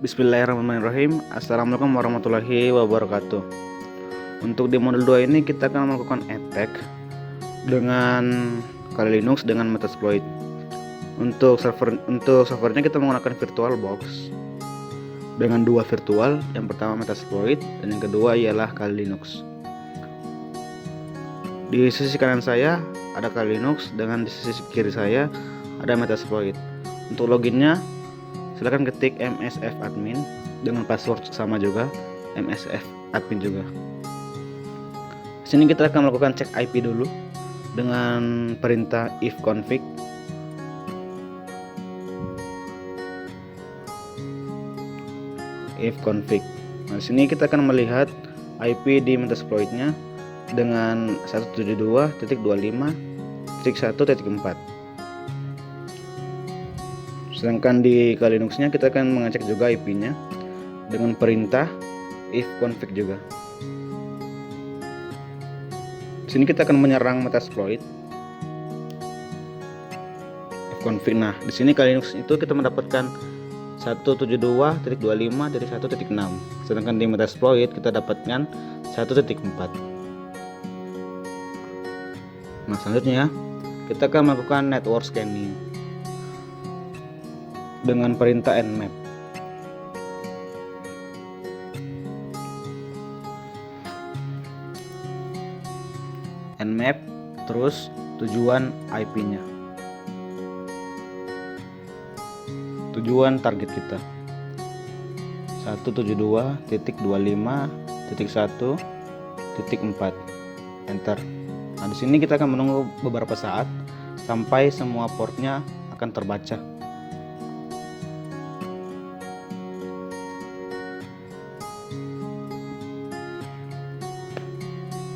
Bismillahirrahmanirrahim. Assalamualaikum warahmatullahi wabarakatuh. Untuk di modul 2 ini kita akan melakukan attack dengan Kali Linux dengan Metasploit. Untuk servernya kita menggunakan VirtualBox dengan dua virtual, yang pertama Metasploit dan yang kedua ialah Kali Linux. Di sisi kanan saya ada Kali Linux dengan di sisi kiri saya ada Metasploit. Untuk loginnya silahkan ketik msf admin dengan password sama juga, msf admin juga. Sini kita akan melakukan cek IP dulu dengan perintah ifconfig. Nah, sini kita akan melihat IP di Metasploitnya dengan 172.25.1.4. Sedangkan di Kali Linuxnya kita akan mengecek juga IP-nya dengan perintah ifconfig juga. Di sini kita akan menyerang Metasploit. Ifconfig. Nah, di sini Kali Linux itu kita mendapatkan 172.25.1.6. Sedangkan di Metasploit kita dapatkan 1.4. Nah, selanjutnya kita akan melakukan network scanning dengan perintah nmap. Nmap terus tujuan IP-nya, tujuan target kita 172.25.1.4. Enter. Nah, di sini kita akan menunggu beberapa saat sampai semua portnya akan terbaca.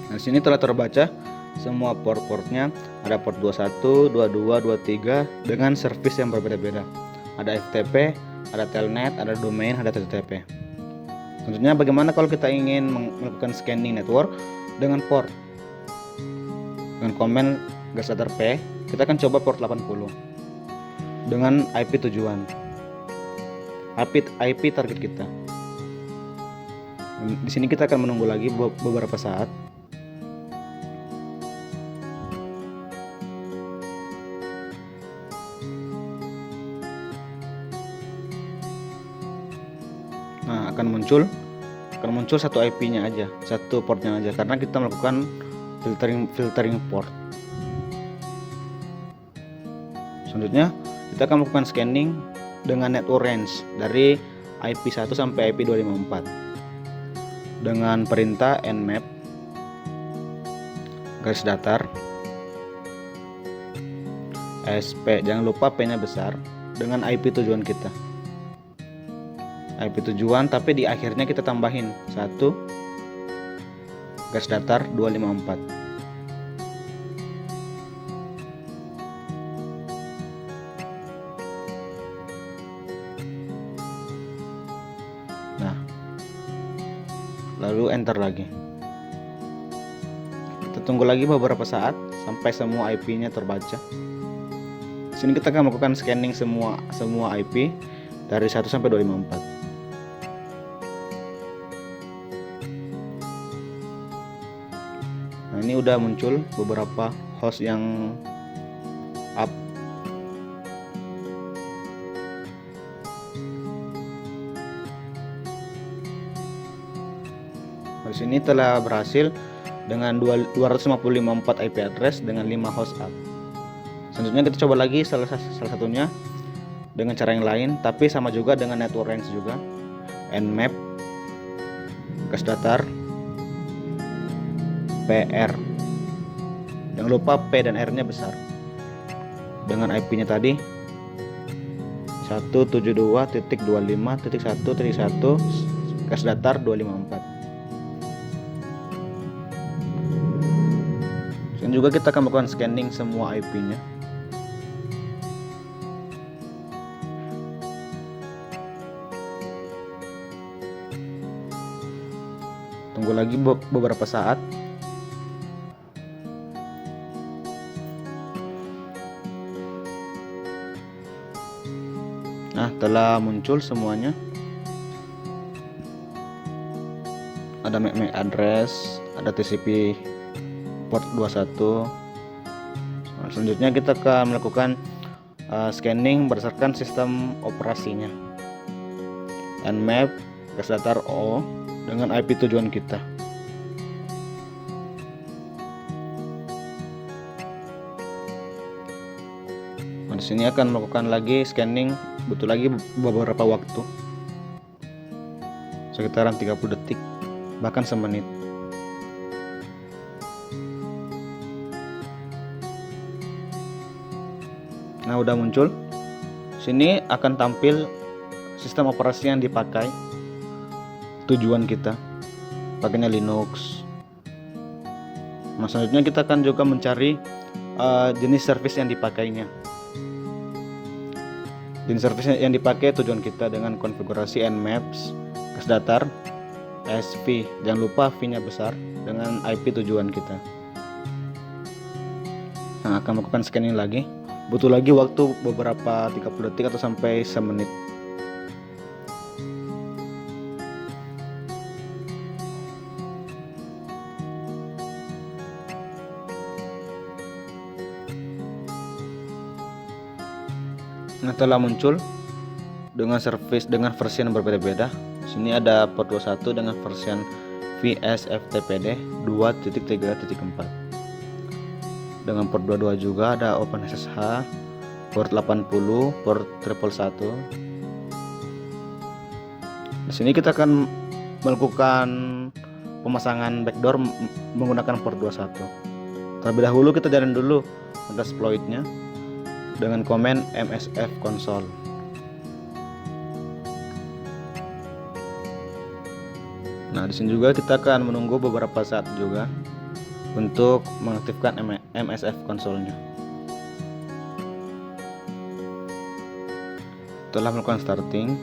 Nah, di sini telah terbaca semua port-portnya. Ada port 21, 22, 23 dengan service yang berbeda-beda. Ada FTP, ada telnet, ada domain, ada TTP. Tentunya bagaimana kalau kita ingin melakukan scanning network dengan port? Dengan command gaslater p, kita akan coba port 80 dengan IP tujuan, IP target kita. Di sini kita akan menunggu lagi beberapa saat. Nah, akan muncul satu IP-nya aja, satu portnya aja, karena kita melakukan filtering port. Selanjutnya kita akan melakukan scanning dengan network range dari IP 1 sampai IP 254 dengan perintah nmap garis datar sp, jangan lupa p-nya besar, dengan IP tujuan kita. IP tujuan, tapi di akhirnya kita tambahin 1 garis datar 254. Nah, lalu enter lagi. Kita tunggu lagi beberapa saat sampai semua IP-nya terbaca. Sini kita akan melakukan scanning semua IP dari 1 sampai 254. Nah, ini udah muncul beberapa host yang up. Di sini telah berhasil dengan 254 IP address dengan 5 host up. Selanjutnya kita coba lagi salah satunya dengan cara yang lain, tapi sama juga dengan network range juga. Nmap garis datar PR, jangan lupa P dan R nya besar, dengan IP nya tadi 172.25.1.1 garis datar 254. Dan juga kita akan melakukan scanning semua IP nya. Tunggu lagi beberapa saat. Nah, telah muncul semuanya. ada MAC address, ada TCP port 21. Selanjutnya kita akan melakukan scanning berdasarkan sistem operasinya. Nmap garis datar O dengan IP tujuan kita. Di sini akan melakukan lagi scanning, butuh lagi beberapa waktu, sekitaran 30 detik bahkan semenit. Nah, udah muncul. Sini akan tampil sistem operasi yang dipakai, tujuan kita pakainya Linux. Nah, selanjutnya kita akan juga mencari jenis service yang dipakainya. Jenis service yang dipakai tujuan kita dengan konfigurasi nmaps garis datar SV, jangan lupa V-nya besar, dengan IP tujuan kita. Nah, akan melakukan scanning lagi, butuh lagi waktu beberapa 30 detik atau sampai semenit. Nah, telah muncul dengan service dengan versi yang berbeda-beda. Sini ada port 21 dengan versi VSFTPD 2.3.4. Dengan port 22 juga ada OpenSSH, port 80, port 111. Di sini kita akan melakukan pemasangan backdoor menggunakan port 21. Terlebih dahulu kita jalan dulu metasploitnya dengan komen msf console. Nah, di sini juga kita akan menunggu beberapa saat juga untuk mengaktifkan msf console-nya. Setelah melakukan starting,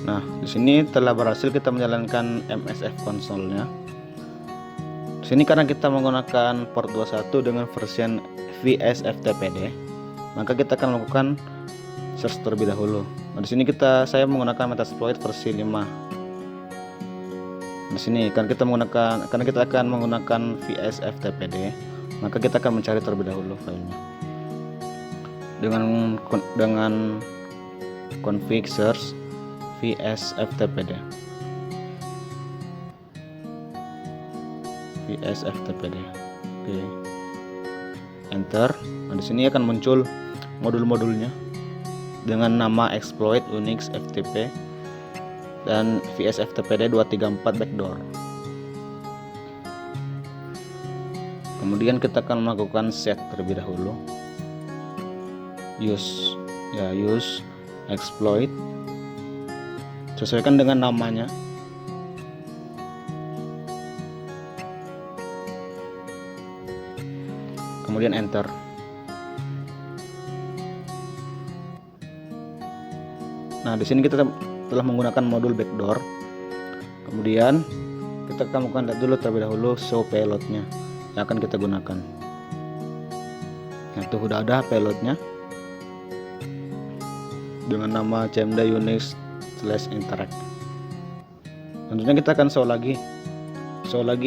nah, di sini telah berhasil kita menjalankan MSF console-nya. Di sini karena kita menggunakan port 21 dengan versi VSFTPD, maka kita akan melakukan search terlebih dahulu. Nah, di sini saya menggunakan Metasploit versi 5. Di sini karena kita akan menggunakan VSFTPD, maka kita akan mencari terlebih dahulu filenya dengan config search VSFTPD. Oke. Enter. Nah, di sini akan muncul modul-modulnya dengan nama exploit Unix FTP dan VSFTPD 234 backdoor. Kemudian kita akan melakukan set terlebih dahulu. Use exploit, sesuaikan dengan namanya. Kemudian enter. Nah, di sini kita telah menggunakan modul backdoor. Kemudian kita akan lihat dulu terlebih dahulu show payloadnya yang akan kita gunakan. Nah, itu sudah ada payloadnya dengan nama cmd unix/interact. Tentunya kita akan show lagi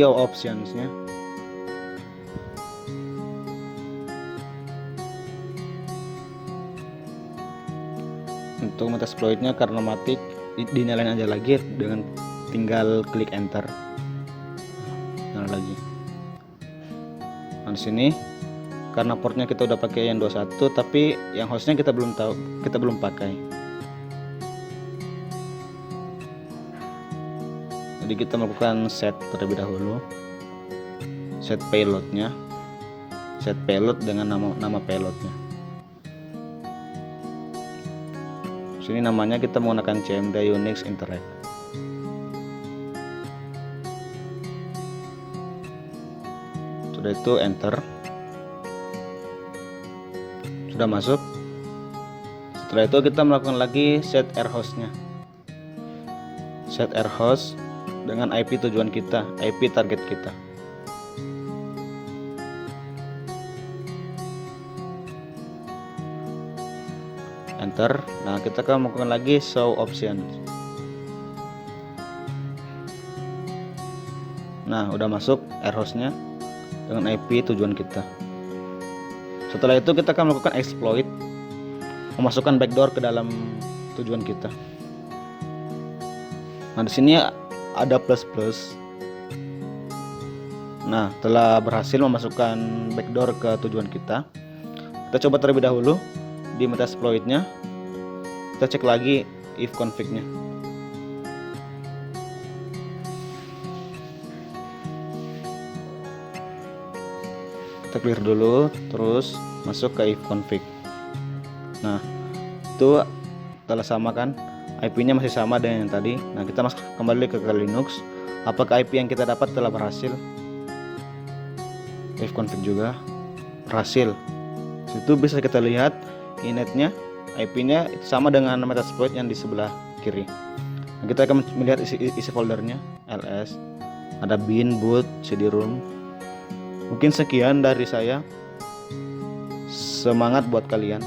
optionsnya. Untuk metasploitnya karena mati, dinyalain aja lagi dengan tinggal klik enter. Nyala lagi. Nah, di sini karena portnya kita udah pakai yang 21, tapi yang hostnya kita belum pakai. Jadi kita melakukan set terlebih dahulu, set payloadnya, set payload dengan nama payloadnya. Sini namanya kita menggunakan cmd unix interact. Sudah itu enter. Sudah masuk. Setelah itu kita melakukan lagi set air hostnya. set air host dengan IP tujuan kita, IP target kita. Enter. Nah, kita akan melakukan lagi show option. Nah, udah masuk air hostnya dengan IP tujuan kita. Setelah itu kita akan melakukan exploit, memasukkan backdoor ke dalam tujuan kita. Nah, di sini ada plus. Nah, telah berhasil memasukkan backdoor ke tujuan kita. Kita coba terlebih dahulu di metasploitnya. Kita cek lagi if config-nya. Kita clear dulu, terus masuk ke if config. Nah, itu telah sama kan, IP-nya masih sama dengan yang tadi. Nah, kita masuk kembali ke Linux. Apakah IP yang kita dapat telah berhasil? If config juga berhasil. Itu bisa kita lihat inetnya, IP-nya sama dengan metasploit yang di sebelah kiri. Nah, kita akan melihat isi foldernya, ls, ada bin, boot, cd-rom. Mungkin sekian dari saya. Semangat buat kalian.